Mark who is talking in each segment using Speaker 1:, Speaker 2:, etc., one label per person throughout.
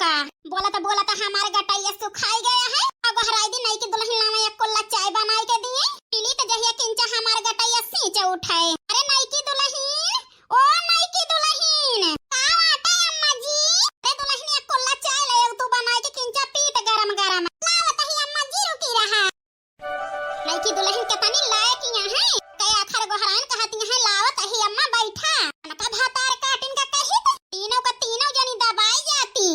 Speaker 1: का बोला तो हमारे गटैया सुखाई गया है। अब हराई दिन नहीं की दुल्हन लावा एक कोल्ला चाय बनाई के दिए पीली तो जहिया किंचा हमारे गटैया सींच उठाए। अरे नहीं की दुल्हन, ओ नहीं की दुल्हन का आटा अम्मा जी, अरे दुल्हन एक कोल्ला चाय ले तू बनाई के किंचा पीत गरम गरम लावत ही अम्मा जी रुकी रहा। नहीं की दुल्हन के पानी लाए किया है कई आखर गोहरान कहती है लावत ही अम्मा बैठा का भातार काटिन का कही तीनों का तीनों जनी दबाई जाती।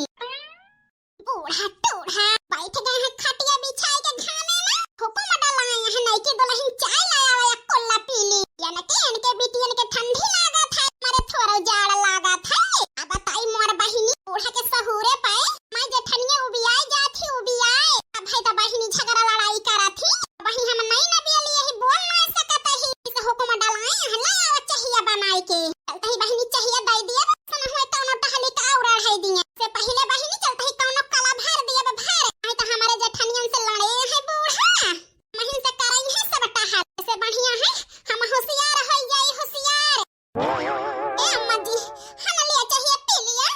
Speaker 1: बूढ़ा टूढ़ा बैठ गए हैं खटिया बिछाई के खाने में हुकुम डालाए हैं नहीं की दुल्हन चाय लाया एक कोल्ला पीली यानी के इनके बिटियन के ठंडी लागत है मारे थोड़ा जाड़ लागत है। अब बताई मोर बहिनी बूढ़ा के सहूरे पाए मैं जेठनिया उबियाई जाती उबियाई अब है तो बहिनी झगड़ा लड़ाई करा थी वही हम नहीं न बिया लिए ही बोल नहीं सकत ही इसे हुकुम डालाए हैं लाया चाहिए बनाई के चलते ही बहिनी चाहिए दे दिए सुन हुए कौनो टहली का उड़ा है दिए से पहले बहिनी चलते ही कौनो कला भर दिए भर नहीं तो हमारे जेठनियन से लड़े है बूढ़ा महीन से करई है सब टहल से बढ़िया है हम होशियार हो जाई होशियार। ए अम्मा जी हम लिया चाहिए पी लिया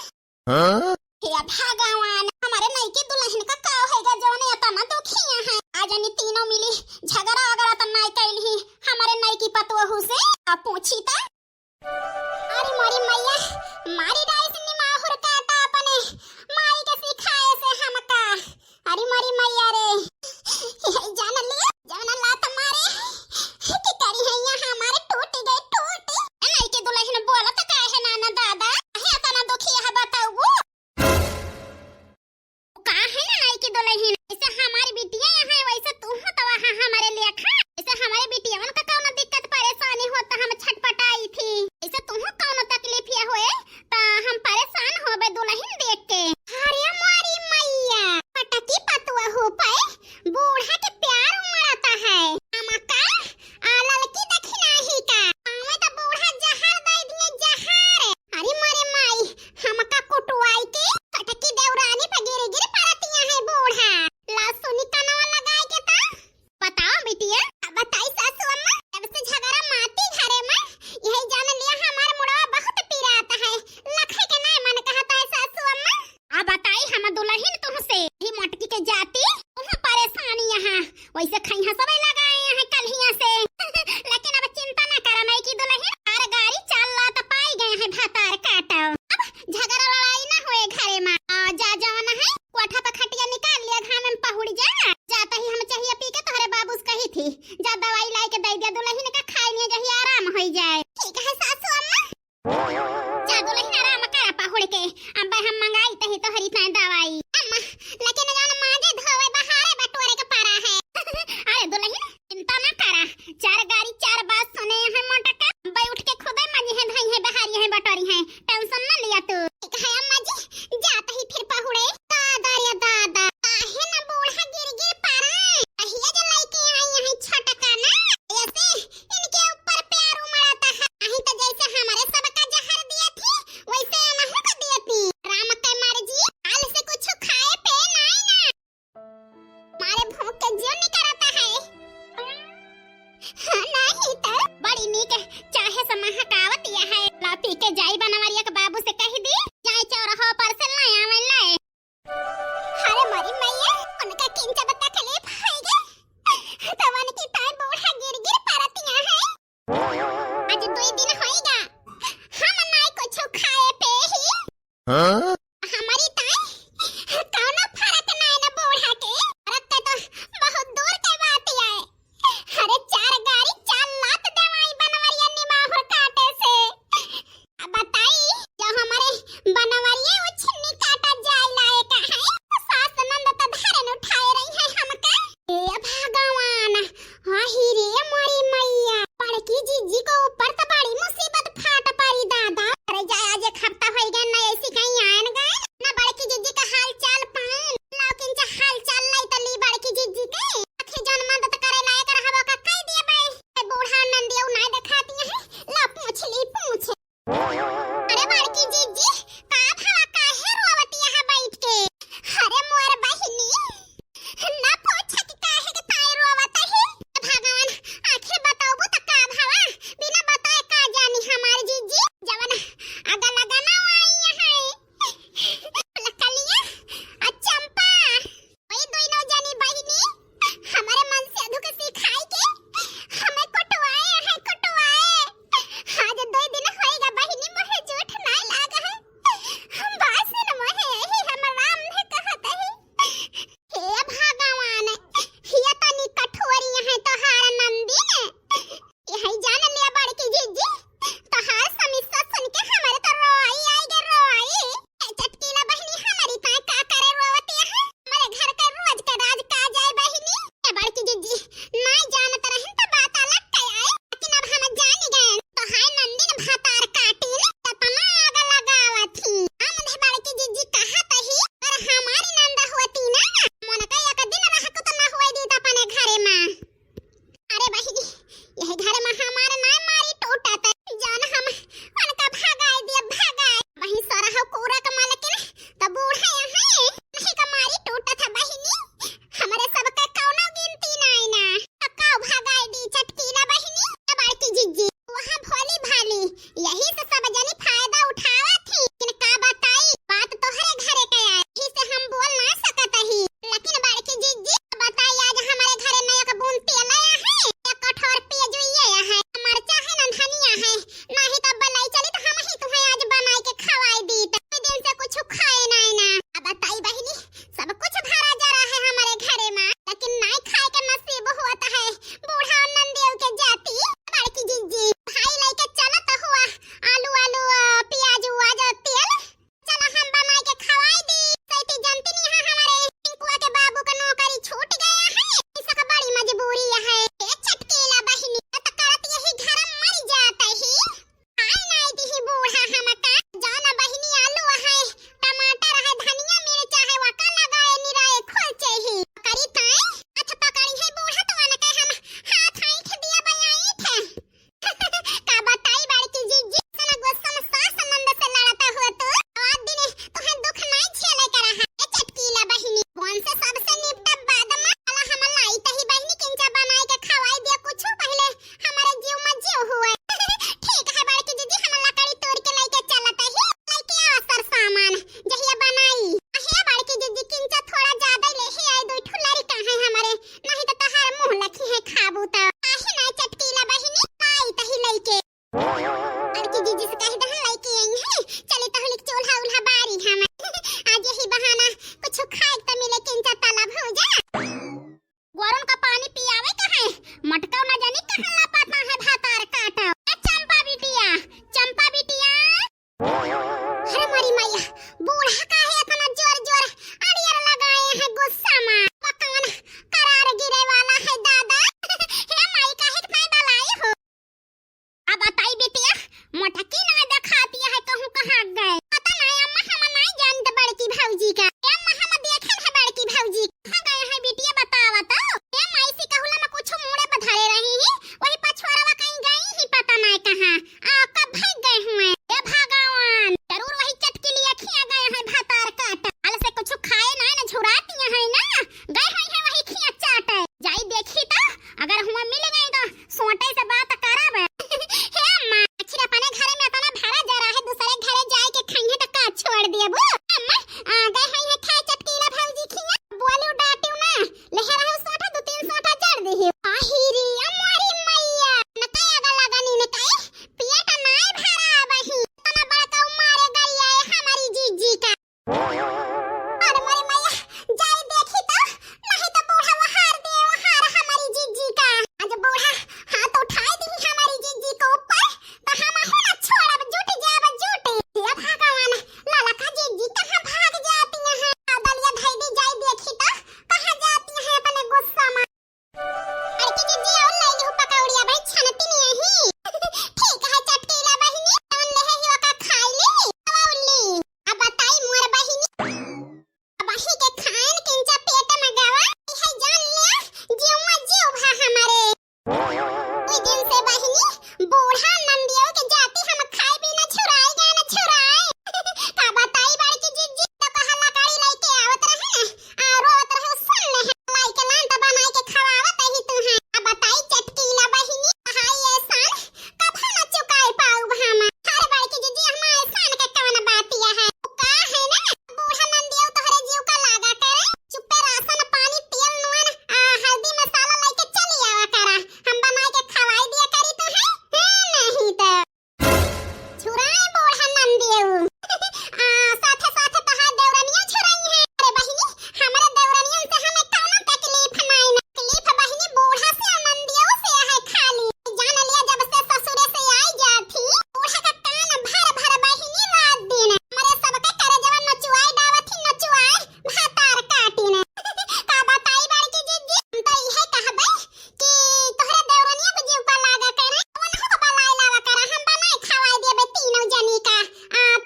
Speaker 1: हां हे भगवान हमारे नहीं की दुल्हन का का होएगा जौन इतना दुखिया है आज नी तीनों मिली झगड़ा वगैरह तो नहीं कैली हमारे नहीं की पतोहू से अब पूछी ता अरे मोरी मैया मारी डाइस ने माहुर काटा अपने माई के सिखाए से हमका अरे मोरी मैया रे जान ला तुम्हारे की करी है यहाँ हमारे टूट गए नहीं के दुल्हन बोला तो का है नाना दादा है तना दुखी है बताओ का है ना नहीं की दुल्हन ऐसे हमारी बिटिया यहाँ वैसे तू हो तो वहाँ हमारे लिए खा ऐसे हमारे बिटिया का कौन दिक्कत परेशानी होता हम छटपटाई थी ऐसे तुम कौन तकलीफ ये होए ता हम परेशान होबे दुल्हन देख के। अरे मारी मैया पटकी पतुआ हो पाए बूढ़ा के प्यार उमड़ता है हमका आलल की दखिना ही का हमें तो बूढ़ा जहर दे दिए जहर। अरे मारे माई हमका कुटवाई के पटकी देवरानी पे गिर गिर पड़तिया है बूढ़ा ला सुनी कनवा लगाई के ता बताओ बिटिया बताई सासू अम्मा जब से झगड़ा माती घरे में यही जान लिया हमारा मुड़वा बहुत पीराता है लखे के नहीं मन कहता है सासू अम्मा। अब बताई हम दुल्हन तुमसे ही मटकी के जाती तुम परेशानी यहाँ वैसे खैहा सब लगाए हैं कलहिया से लेकिन अब चिंता न करो नहीं की दुल्हन हर गाड़ी चल ला तो पाई गए हैं भातार काटो अब झगड़ा लड़ाई ना होए घरे में जा जाना है कोठा पे खटिया निकाल लिया घाम में पहुड़ जा जाता ही हम चाहिए पी के तोहरे बाबूस कही थी जा दवाई लाई के दे दिया दुल्हन का खाई नहीं जही आराम हो जाए। ठीक है सासू अम्मा जा दुल्हन आराम करा पहुड़ के अब हम मंगाई तही तोहरी पे दवाई अम्मा लेकिन जान माजे धोवे बहारे बटोरे के पारा है अरे दुल्हन चिंता ना करा चार गाड़ी चार बात सुने हैं मोटका बैठ के खुदे मजे है धई है बहारी है बटोरी है टेंशन ना लिया तू। ठीक है अम्मा जी जाता ही फिर पहुड़े दादा रे दादा काहे ना बूढ़ा गिर गिर पारा कहिया जे लइके आई है छटका ना ऐसे इनके ऊपर प्यार उमड़ता है नहीं तो जैसे हमारे सबका जहर दिया थी वैसे अनहु को देती राम के मार जी हाल से कुछ खाए पे नहीं ना मारे भूख के जीव नहीं करता है नहीं तो बड़ी नीक चाहे समहकावत यह है ला पी के जाई बनवारिया के बाबू से कह दी जाए चौराहा पर से ले आवे ले। अरे मारी मैया उनका किंचा बता तकलीफ है तवन की ताई बूढ़ा गिर गिर परतिया है आज 2 दिन होएगा हम नहीं कुछ खाए पे ही हां हमारी ताई कौनो फर्क नहीं ना बूढ़ा के रखते तो बहुत दूर के बात है। अरे 4 गाड़ी 4 लात दवाई बनवरिया निमाहुर काटे से अब बताई जो हमारे बनवरिया वो छिन्नी काटा जाए लाए का है सास नंद तो धरन उठाए रही है हमका। ए भगवान आही रे मोरी मैया बड़की जीजी को ऊपर तो बड़ी मुसीबत फाट पड़ी दादा। अरे जा आज एक हफ्ता हो गया ना ऐसी कहीं आए बूढ़ा का है इतना जोर जोर अड़ियर लगाए हैं गुस्सा में मकान करार गिरे वाला है दादा हे माई का है फायदा लाई हो। अब बताई बेटिया मोटकी ना दिखाती है कहूं कहां गए पता नहीं अम्मा हम नहीं जानते बड़की भौजी का अम्मा हम देखे है बड़की भौजी कहां गए हैं बेटिया बतावा तो हे माई से कहूला में कुछ मुड़े बधारे रही है वही पछवाड़ा कहीं गई ही पता नहीं कहां आ कब भाग गए हुए ए भगवान जरूर वही चटकी लिए खिया गए हैं भातार काट अल से कुछ खाए ना झुराती है ना गए हैं वही खिया चाट जाई देखी तो अगर हुआ मिल गई तो सोटे से बात करावे हे अम्मा आखिर अपने घर में इतना भाड़ा जा रहा है दूसरे घरे जाए के खाइए तो का छोड़ दिए बू अम्मा गए हैं खाए चटकीला भौजी खिया बोली डाटियो ना लहरा सोटा दो तीन सोटा चढ़ दे आहिरी हमारी मैया नकाया लगा नी ने काई पेट नाय भरा बही इतना बड़का मारे गई है हमारी जीजी का अरे मेरी मैया जाई देखी तो नहीं तो बूढ़ा वहार दे वहार हमारी जीजी का आज बूढ़ा हाथ उठाई दी हमारी जीजी को ऊपर तो हम हो ना छोड़ब जुट जाब जुट ये भगवान लाला का जीजी कहां भाग जाती है दलिया धई दी जाई देखी तो कहां जाती है अपने गुस्सा में अरे की जीजी और ले लो पकौड़िया भाई छनती नहीं ही ठीक है चटकीला बहिनी तवन ले ही का खाई ली तवली अब बताई मोर बहिनी अब ही के खान किंचा पेट में गवा है जान लिया जीव में जीव भा हमारे ओई दिन से बहिनी बूढ़ा नंदियों के जाती हम खाए बिना छुराई गए ना छुराए का बताई बड़की जीजी तो कहा लकड़ी लेके आवत रहे आ रोवत रहे सुन ले लाई के लांत बनाई के खवावत ही तू है अब बताई चटकीला बहिनी हाय एहसान कब ना चुकाए पाऊ हम हर बड़की जीजी हम एहसान के कौन बातिया है का है ना बूढ़ा नंदियों तोहरे जीव का लागा करे चुप्पे राशन पानी तेल नून हल्दी मसाला लेके चली आवा करा हम बना के खवाई दिया करी तो है नहीं तो छुराए बूढ़ा नंदियों साथे साथे तहां देवरनिया छुराई है अरे बहिनी हमरे देवरनियन से हमें कौनो तकलीफ नहीं ना तकलीफ बहिनी बूढ़ा से नंदियों से है खाली जान लिया जब से ससुरे से आई जाती बूढ़ा का कान भर भर बहिनी रात दिन हमरे सबके करे जवन नचुआई डावथी नचुआई भातार काटी ने का बताई बड़की जीजी हम तो इहे कहबे कि तोहरे देवरनिया को जीव का लागा करे वन हो बलाई लावा करा हम बनाई खवाई देबे तीनों जनी का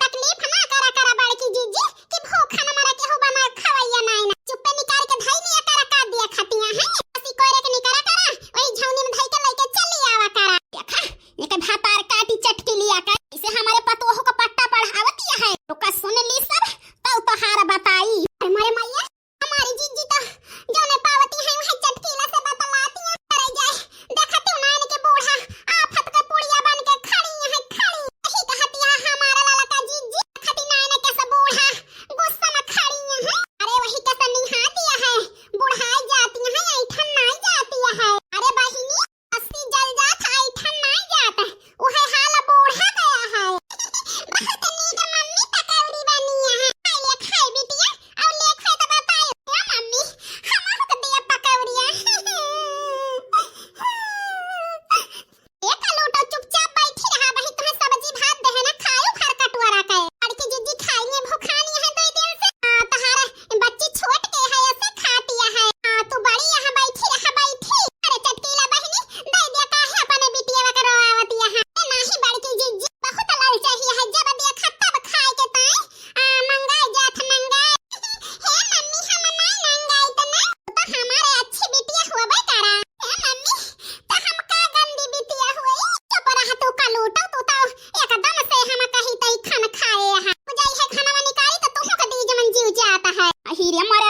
Speaker 1: तकलीफ ना करा बड़की जीजी कि भूखा न मरे के हो बना खवाइया नहीं ना चुप्पे निकाल के धई लिया करा का दिया खतिया है ऐसी कोरे के निकरा करा वही झौनी में धई के लेके चली आवा करा देखा ये के भातार काटी चटकी लिया कर इसे हमारे पतोह को पट्टा पढ़ावतिया है तो का सुन ली सब तब तो हार बताई हमारे मैया हमारी जीजी तो जाने पावती है वही चटकीला से बतलाती है करे जाए देखती उनान के बूढ़ा आफत के पुड़िया बन के खड़ी है यही कहती है हमारा लाला का जीजी खटी नाने के सब बूढ़ा गुस्सा में खड़ी है अरे वही के सनिहा दिया है बुढ़ाई जाती है ऐठन नहीं जाती है अरे बहिनी 80 जल जात ऐठन नहीं जाता ओहे हाल बूढ़ा गया है बहुत नीक मम्मी पकौड़ी बनी है खाई ले खाई बिटिया और ले खाए तो बताओ क्या मम्मी हम को दिया पकौड़िया एक लोटा चुपचाप बैठी रहा वही तुम्हें सब्जी भात दे है ना खाओ भर कटोरा के लड़की जीजी खाएंगे भूखानी है 2 दिन से तहारा बच्ची छोट के है ऐसे खाती है तू बड़ी यहां बैठी रहा बैठी अरे चटकीला बहिनी दे दिया का है अपने बिटिया का रोवावती है नाही बड़की जीजी बहुत लाल चाहिए है जब दिया खत्ता खाए के ताई मंगाई जात मंगाई हे मम्मी हम नहीं मंगाई तो ना तो हमारे अच्छी बिटिया हुआ करा हे मम्मी तो हम का गंदी बिटिया हुई चुप रहा तू का लूटा तू तो एकदम से हम कहीं तई खाना खाए है मुझे है खाना निकाली तो तुम को दी जमन जीव जाता है हीरे मारे